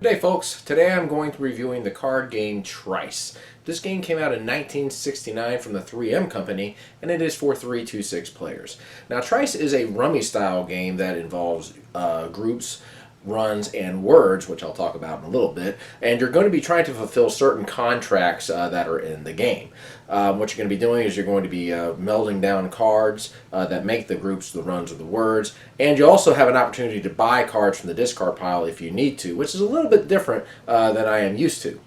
G'day folks, today I'm going to be reviewing the card game Tryce. This game came out in 1969 from the 3M company, and it is for 3 to 6 players. Now Tryce is a rummy style game that involves groups, runs, and words, which I'll talk about in a little bit, and you're going to be trying to fulfill certain contracts that are in the game. What you're going to be doing is you're going to be melding down cards that make the groups, the runs, or the words, and you also have an opportunity to buy cards from the discard pile if you need to, which is a little bit different than I am used to.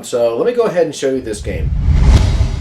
So let me go ahead and show you this game.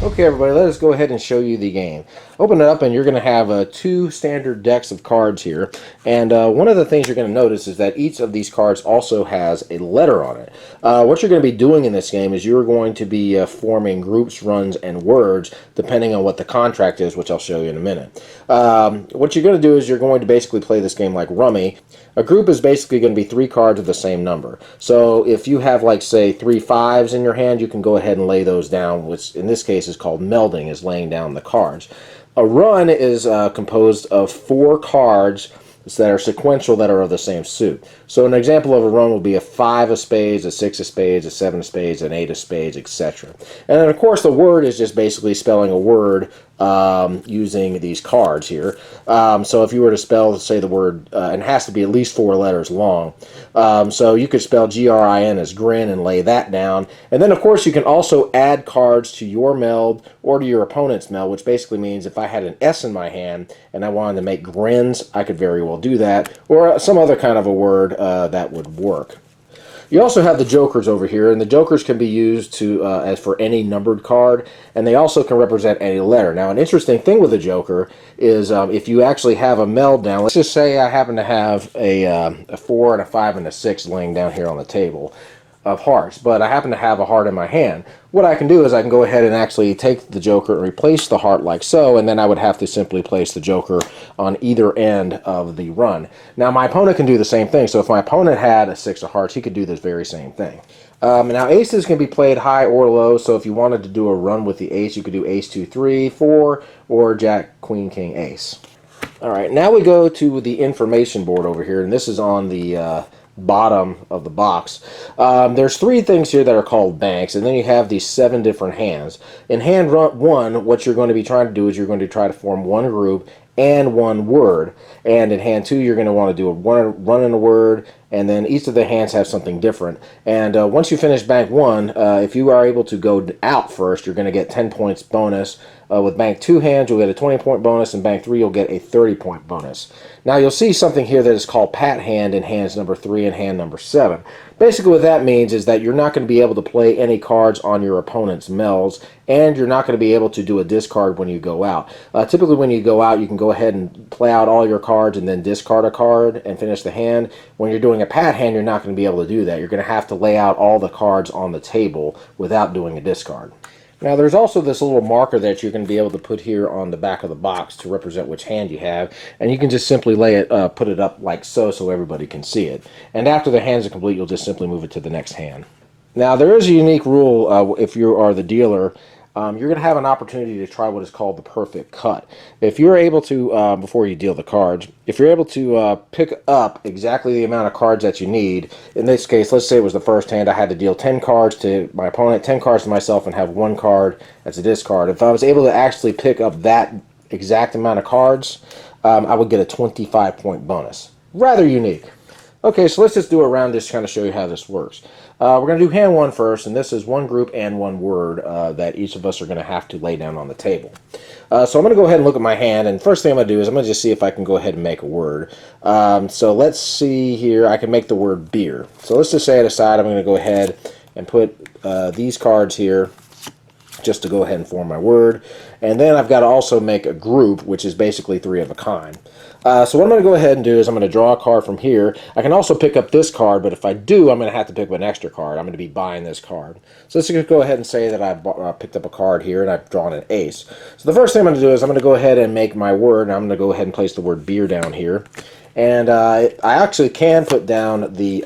Okay everybody, let us go ahead and show you the game. Open it up and you're going to have two standard decks of cards here. And one of the things you're going to notice is that each of these cards also has a letter on it. What you're going to be doing in this game is you're going to be forming groups, runs, and words depending on what the contract is, which I'll show you in a minute. What you're going to do is you're going to basically play this game like rummy. A group is basically going to be 3 cards of the same number. So if you have, like, say, 3 5s in your hand, you can go ahead and lay those down, which in this case is called melding, is laying down the cards. A run is composed of 4 cards that are sequential that are of the same suit. So an example of a run would be a 5 of spades, a 6 of spades, a 7 of spades, an 8 of spades, etc. And then of course the word is just basically spelling a word using these cards here. So if you were to spell, say, the word, and it has to be at least 4 letters long, so you could spell G-R-I-N as grin and lay that down. And then of course you can also add cards to your meld or to your opponent's meld, which basically means if I had an S in my hand and I wanted to make grins, I could very well do that, or some other kind of a word that would work. You also have the jokers over here, and the jokers can be used to as for any numbered card, and they also can represent any letter. Now, an interesting thing with a joker is if you actually have a meld down, let's just say I happen to have a 4 and a 5 and a 6 laying down here on the table of hearts, but I happen to have a heart in my hand. What I can do is I can go ahead and actually take the joker and replace the heart like so, and then I would have to simply place the joker on either end of the run. Now my opponent can do the same thing, so if my opponent had a 6 of hearts, he could do this very same thing. Now aces can be played high or low, so if you wanted to do a run with the ace, you could do ace 2 3 4 or jack queen king ace. Alright, now we go to the information board over here, and this is on the bottom of the box. There's 3 things here that are called banks, and then you have these 7 different hands. In hand 1, what you're going to be trying to do is you're going to try to form 1 group and 1 word, and in hand 2 you're going to want to do a run and a word, and then each of the hands have something different. And once you finish bank 1, if you are able to go out first, you're going to get 10 points bonus. With bank 2 hands, you'll get a 20-point bonus, and bank 3 you'll get a 30-point bonus. Now you'll see something here that is called pat hand in hands number 3 and hand number 7. Basically what that means is that you're not going to be able to play any cards on your opponent's melds, and you're not going to be able to do a discard when you go out. Typically when you go out, you can go ahead and play out all your cards and then discard a card and finish the hand. When you're doing a pat hand, you're not going to be able to do that. You're going to have to lay out all the cards on the table without doing a discard. Now there's also this little marker that you're going to be able to put here on the back of the box to represent which hand you have, and you can just simply lay it, put it up like so everybody can see it. And after the hands are complete, you'll just simply move it to the next hand. Now there is a unique rule if you are the dealer. You're going to have an opportunity to try what is called the perfect cut. If you're able to, before you deal the cards, if you're able to pick up exactly the amount of cards that you need, in this case, let's say it was the first hand, I had to deal 10 cards to my opponent, 10 cards to myself, and have 1 card as a discard. If I was able to actually pick up that exact amount of cards, I would get a 25-point bonus. Rather unique. Okay, so let's just do a round just to kind of show you how this works. We're going to do hand 1 first, and this is 1 group and 1 word that each of us are going to have to lay down on the table. So I'm going to go ahead and look at my hand, and first thing I'm going to do is I'm going to just see if I can go ahead and make a word. So let's see here, I can make the word beer. So let's just say it aside, I'm going to go ahead and put these cards here just to go ahead and form my word. And then I've got to also make a group, which is basically 3 of a kind. So what I'm going to go ahead and do is I'm going to draw a card from here. I can also pick up this card, but if I do, I'm going to have to pick up an extra card. I'm going to be buying this card. So let's just go ahead and say that I've picked up a card here and I've drawn an ace. So the first thing I'm going to do is I'm going to go ahead and make my word, and I'm going to go ahead and place the word beer down here. And I actually can put down the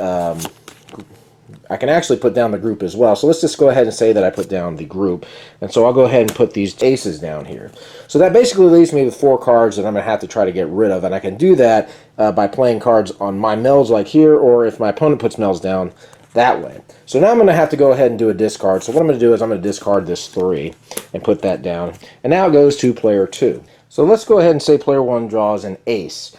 I can actually put down the group as well. So let's just go ahead and say that I put down the group. And so I'll go ahead and put these aces down here. So that basically leaves me with 4 cards that I'm going to have to try to get rid of. And I can do that by playing cards on my melds like here, or if my opponent puts melds down, that way. So now I'm going to have to go ahead and do a discard. So what I'm going to do is I'm going to discard this 3 and put that down. And now it goes to player 2. So let's go ahead and say player 1 draws an ace.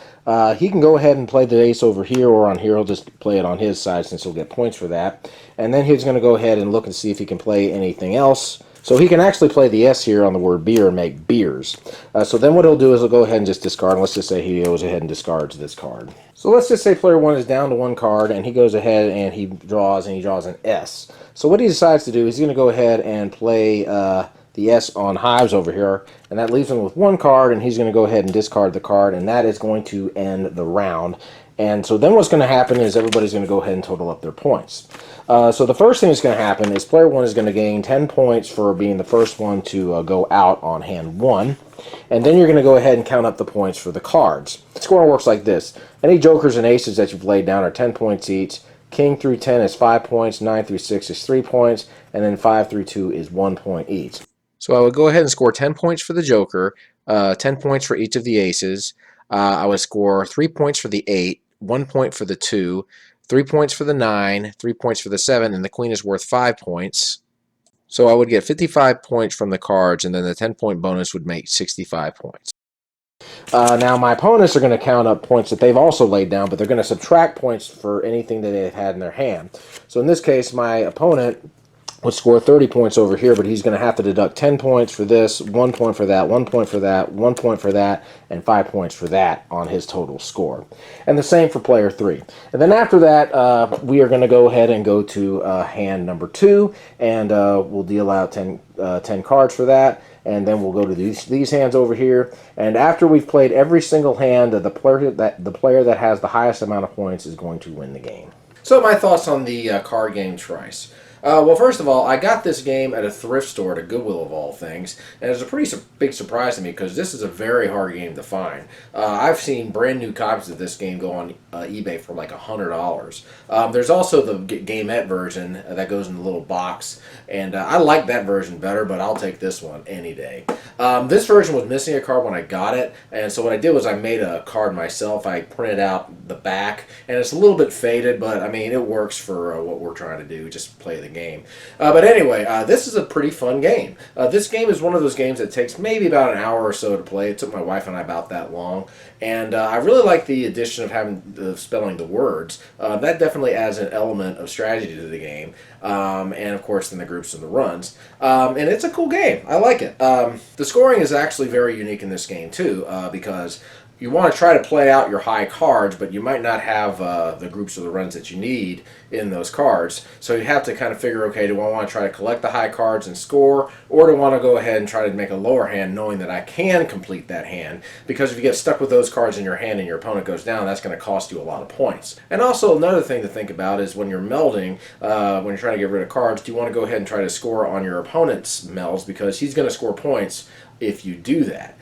He can go ahead and play the ace over here or on here. He'll just play it on his side since he'll get points for that. And then he's going to go ahead and look and see if he can play anything else. So he can actually play the S here on the word beer and make beers. So then what he'll do is he'll go ahead and just discard. And let's just say he goes ahead and discards this card. So let's just say player 1 is down to 1 card and he goes ahead and he draws an S. So what he decides to do is he's going to go ahead and play the S on hives over here, and that leaves him with 1 card, and he's going to go ahead and discard the card, and that is going to end the round. And so then what's going to happen is everybody's going to go ahead and total up their points. So the first thing that's going to happen is player 1 is going to gain 10 points for being the first one to go out on hand 1. And then you're going to go ahead and count up the points for the cards. The scoring works like this. Any jokers and aces that you've laid down are 10 points each. King through 10 is 5 points. 9 through 6 is 3 points. And then 5 through 2 is 1 point each. So I would go ahead and score 10 points for the joker, 10 points for each of the aces. I would score 3 points for the 8, 1 point for the 2, 3 points for the 9, 3 points for the 7, and the queen is worth 5 points. So I would get 55 points from the cards, and then the 10-point bonus would make 65 points. Now my opponents are going to count up points that they've also laid down, but they're going to subtract points for anything that they've had in their hand. So in this case, my opponent would score 30 points over here, but he's going to have to deduct 10 points for this, 1 point for that, 1 point for that, 1 point for that, and 5 points for that on his total score. And the same for player 3. And then after that, we are going to go ahead and go to hand number 2, and we'll deal out 10 cards for that. And then we'll go to these hands over here. And after we've played every single hand, the player that has the highest amount of points is going to win the game. So my thoughts on the card game Tryce. Well, first of all, I got this game at a thrift store at a Goodwill of all things, and it was a pretty big surprise to me because this is a very hard game to find. I've seen brand new copies of this game go on eBay for like $100. There's also the Gamette version that goes in the little box, and I like that version better, but I'll take this one any day. This version was missing a card when I got it, and so what I did was I made a card myself. I printed out the back, and it's a little bit faded, but I mean, it works for what we're trying to do, just play the game. But anyway, this is a pretty fun game. This game is one of those games that takes maybe about an hour or so to play. It took my wife and I about that long. And I really like the addition of having spelling the words. That definitely adds an element of strategy to the game. And of course then the groups and the runs. And it's a cool game. I like it. The scoring is actually very unique in this game too, because you want to try to play out your high cards, but you might not have the groups or the runs that you need in those cards. So you have to kind of figure, okay, do I want to try to collect the high cards and score, or do I want to go ahead and try to make a lower hand knowing that I can complete that hand? Because if you get stuck with those cards in your hand and your opponent goes down, that's going to cost you a lot of points. And also another thing to think about is when you're melding, when you're trying to get rid of cards, do you want to go ahead and try to score on your opponent's melds, because he's going to score points if you do that.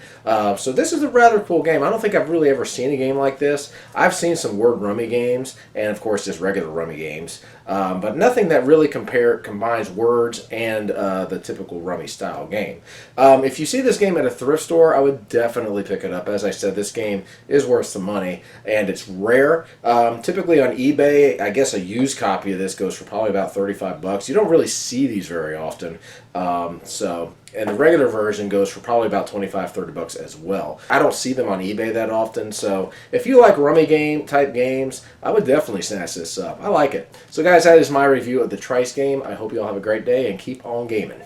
So this is a rather cool game. I don't think I've really ever seen a game like this. I've seen some word rummy games, and of course just regular rummy games, but nothing that really combines words and the typical rummy style game. If you see this game at a thrift store, I would definitely pick it up. As I said, this game is worth some money, and it's rare. Typically on eBay, I guess a used copy of this goes for probably about 35 bucks. You don't really see these very often. And the regular version goes for probably about 25, 30 bucks as well. I don't see them on eBay that often, so if you like rummy game type games, I would definitely snatch this up. I like it. So guys, that is my review of the Tryce game. I hope you all have a great day and keep on gaming.